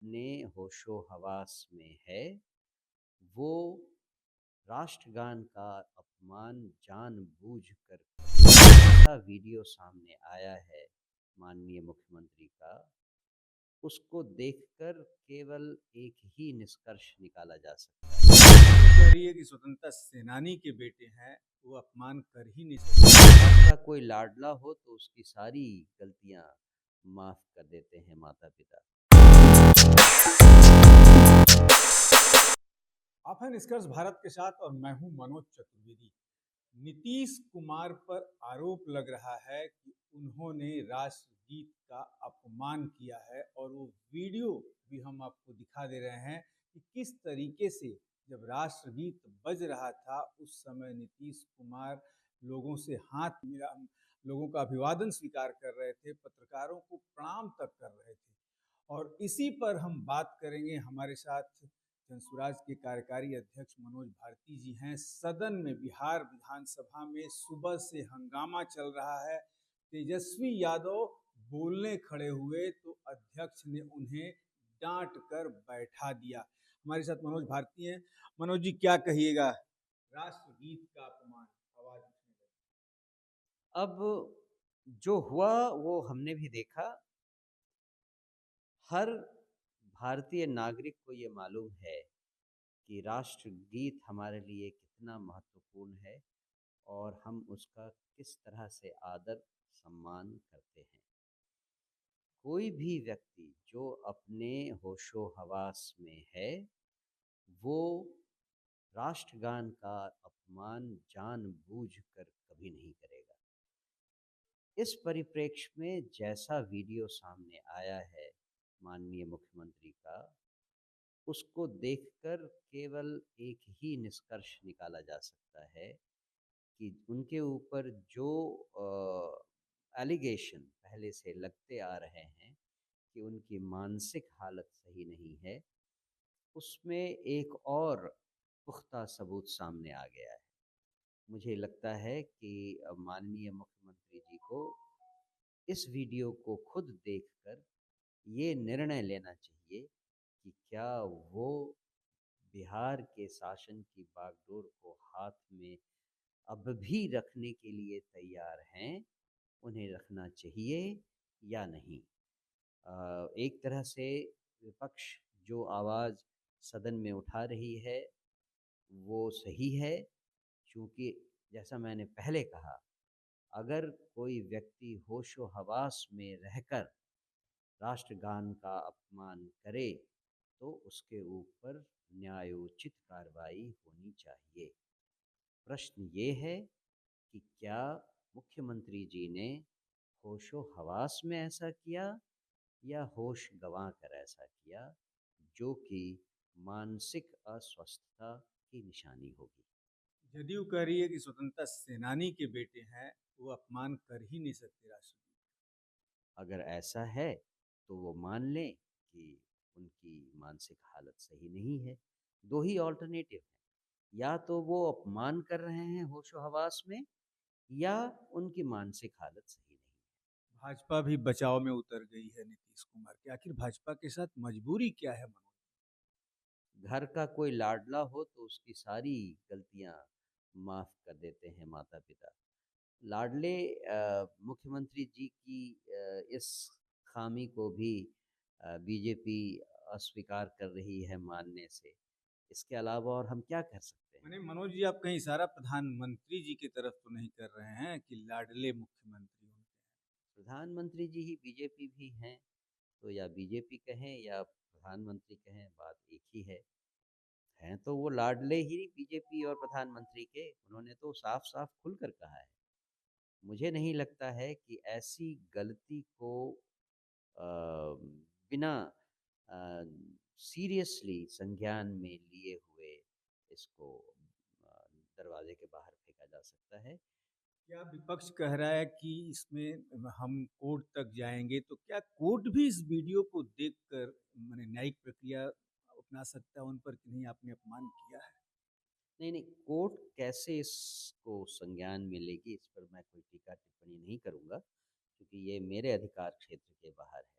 अपने होशो हवास में है, वो राष्ट्रगान का अपमान जानबूझकर ऐसा वीडियो सामने आया है माननीय मुख्यमंत्री का, उसको देखकर केवल एक ही निष्कर्ष निकाला जा सकता है। कह रही है कि स्वतंत्रता सेनानी के बेटे हैं, वो अपमान कर ही नहीं सकते। आपका कोई लाडला हो तो उसकी सारी गलतियां माफ कर देते हैं माता-पिता। आप हैं निष्कर्ष भारत के साथ और मैं हूं मनोज चतुर्वेदी। नीतीश कुमार पर आरोप लग रहा है कि उन्होंने राष्ट्रगीत का अपमान किया है और वो वीडियो भी हम आपको दिखा दे रहे हैं कि किस तरीके से जब राष्ट्रगीत बज रहा था उस समय नीतीश कुमार लोगों से हाथ मिला, लोगों का अभिवादन स्वीकार कर रहे थे, पत्रकारों को प्रणाम तक कर रहे थे। और इसी पर हम बात करेंगे। हमारे साथ जनसुराज के कार्यकारी अध्यक्ष मनोज भारती जी हैं। सदन में बिहार विधानसभा में सुबह से हंगामा चल रहा है। तेजस्वी यादव बोलने खड़े हुए तो अध्यक्ष ने उन्हें डांट कर बैठा दिया। हमारे साथ मनोज भारती हैं। मनोज जी, क्या कहिएगा? राष्ट्रगीत का अपमान, आवाज उठने लगी। अब जो हुआ वो हमने भी देखा। हर भारतीय नागरिक को ये मालूम है कि राष्ट्रगीत हमारे लिए कितना महत्वपूर्ण है और हम उसका किस तरह से आदर सम्मान करते हैं। कोई भी व्यक्ति जो अपने होशो हवास में है, वो राष्ट्रगान का अपमान जानबूझकर कभी नहीं करेगा। इस परिप्रेक्ष्य में जैसा वीडियो सामने आया है माननीय मुख्यमंत्री का, उसको देखकर केवल एक ही निष्कर्ष निकाला जा सकता है कि उनके ऊपर जो एलिगेशन पहले से लगते आ रहे हैं कि उनकी मानसिक हालत सही नहीं है, उसमें एक और पुख्ता सबूत सामने आ गया है। मुझे लगता है कि माननीय मुख्यमंत्री जी को इस वीडियो को खुद देखकर ये निर्णय लेना चाहिए कि क्या वो बिहार के शासन की बागडोर को हाथ में अब भी रखने के लिए तैयार हैं, उन्हें रखना चाहिए या नहीं। एक तरह से विपक्ष जो आवाज़ सदन में उठा रही है, वो सही है, क्योंकि जैसा मैंने पहले कहा, अगर कोई व्यक्ति होशो-हवास में रहकर राष्ट्रगान का अपमान करे, तो उसके ऊपर न्यायोचित कार्रवाई होनी चाहिए। प्रश्न ये है कि क्या मुख्यमंत्री जी ने होशो-हवास में ऐसा किया या होश गँवा कर ऐसा किया, जो कि मानसिक अस्वस्थता की निशानी होगी। जदयू कह रही है कि स्वतंत्रता सेनानी के बेटे हैं, वो अपमान कर ही नहीं सकते राष्ट्रगीत। अगर ऐसा है, तो वो मान लें कि उनकी मानसिक हालत सही नहीं है। 2 ही अल्टरनेटिव हैं, या तो वो अपमान कर रहे हैं होशो-हवास में, या उनकी मानसिक हालत सही नहीं है। भाजपा भी बचाव में उतर गई है नीतीश कुमार के। आखिर भाजपा के साथ मजबूरी क्या है मनोज? घर का कोई लाडला हो तो उसकी सारी गलतियाँ माफ़ कर देते हैं माता-पिता। लाडले मुख्यमंत्री जी की इस ख़ामी को भी बीजेपी अस्वीकार कर रही है मानने से। इसके अलावा और हम क्या कर सकते हैं? मैंने मनोज जी, आप कहीं इशारा प्रधानमंत्री जी की तरफ तो नहीं कर रहे हैं कि लाडले मुख्यमंत्री उनके हैं? प्रधानमंत्री जी ही बीजेपी भी हैं, तो या बीजेपी कहें या प्रधानमंत्री कहें, बात एक ही है। हैं तो वो लाडले ही बीजेपी और प्रधानमंत्री के, उन्होंने तो साफ-साफ खुलकर कहा है। मुझे नहीं लगता है कि ऐसी गलती को अ, बिना अ, सीरियसली संज्ञान में लिए हुए इसको दरवाजे के बाहर फेंका जा सकता है। क्या विपक्ष कह रहा है कि इसमें हम कोर्ट तक जाएंगे, तो क्या कोर्ट भी इस वीडियो को देखकर माने न्यायिक प्रक्रिया अपना सकता है उन पर कि नहीं आपने अपमान किया है? नहीं, नहीं, कोर्ट कैसे इसको संज्ञान में लेगी, इस पर मैं कोई टीका-टिप्पणी नहीं करूँगा, क्योंकि ये मेरे अधिकार क्षेत्र के बाहर है।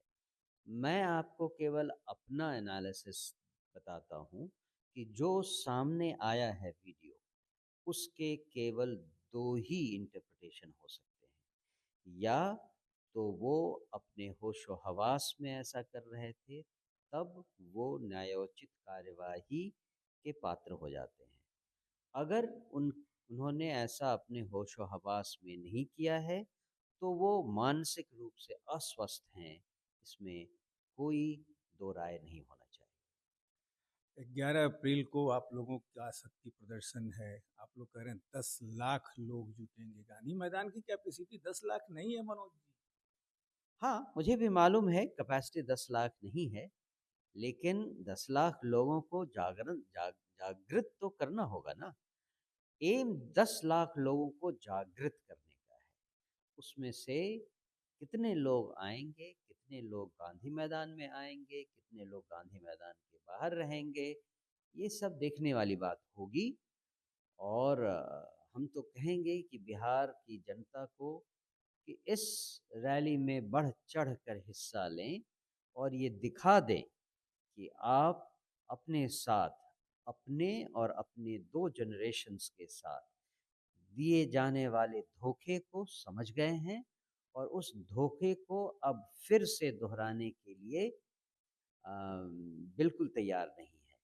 मैं आपको केवल अपना एनालिसिस बताता हूँ कि जो सामने आया है वीडियो, उसके केवल 2 ही इंटरप्रिटेशन हो सकते हैं। या तो वो अपने होशो-हवास में ऐसा कर रहे थे, तब वो न्यायोचित कार्यवाही के पात्र हो जाते हैं। अगर उन्होंने ऐसा अपने होशो-हवास में नहीं किया है, तो वो मानसिक रूप से अस्वस्थ हैं, इसमें कोई दो राय नहीं होना चाहिए। 11 अप्रैल को आप लोगों का शक्ति प्रदर्शन है। आप लोग कह रहे हैं 10 लाख लोग जुटेंगे। गांधी मैदान की कैपेसिटी 10 लाख नहीं है मनोज जी। हाँ, मुझे भी मालूम है कैपेसिटी 10 लाख नहीं है, लेकिन 10 लाख लोगों को जागृत तो करना होगा ना। एम 10 लाख लोगों को जागृत करने का है। उसमें से कितने लोग आएँगे, कितने लोग गांधी मैदान में आएँगे, कितने लोग गांधी मैदान के बाहर रहेंगे, ये सब देखने वाली बात होगी। और हम तो कहेंगे कि बिहार की जनता को कि इस रैली में बढ़-चढ़ कर हिस्सा लें और ये दिखा दें कि आप अपने साथ, अपने और अपने 2 जनरेशन्स के साथ दिए जाने वाले धोखे को समझ गए हैं और उस धोखे को अब फिर से दोहराने के लिए बिल्कुल तैयार नहीं हैं।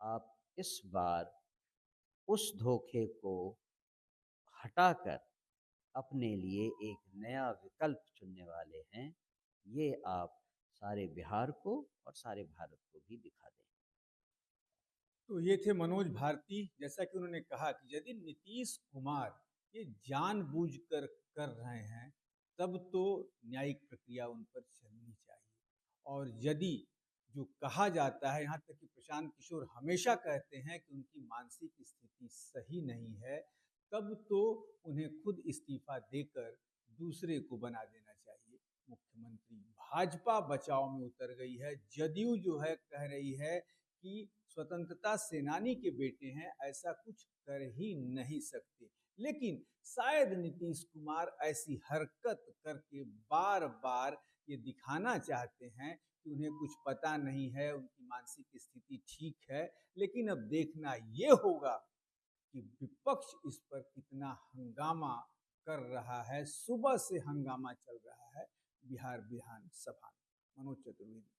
आप इस बार उस धोखे को हटाकर अपने लिए एक नया विकल्प चुनने वाले हैं, ये आप सारे बिहार को और सारे भारत को भी दिखा दें। तो ये थे मनोज भारती। जैसा कि उन्होंने कहा कि यदि नीतीश कुमार ये जानबूझकर कर रहे हैं, तब तो न्यायिक प्रक्रिया उन पर चलनी चाहिए। और यदि जो कहा जाता है, यहाँ तक कि प्रशांत किशोर हमेशा कहते हैं कि उनकी मानसिक स्थिति सही नहीं है, तब तो उन्हें खुद इस्तीफा देकर दूसरे को बना देना चाहिए मुख्यमंत्री। भाजपा बचाव में उतर गई है। जदयू जो है कह रही है कि स्वतंत्रता सेनानी के बेटे हैं, ऐसा कुछ कर ही नहीं सकते। लेकिन शायद नीतीश कुमार ऐसी हरकत करके बार बार ये दिखाना चाहते हैं कि उन्हें कुछ पता नहीं है, उनकी मानसिक स्थिति ठीक है। लेकिन अब देखना ये होगा कि विपक्ष इस पर कितना हंगामा कर रहा है। सुबह से हंगामा चल रहा है बिहार विधानसभा में। मनोज चतुर्वेदी।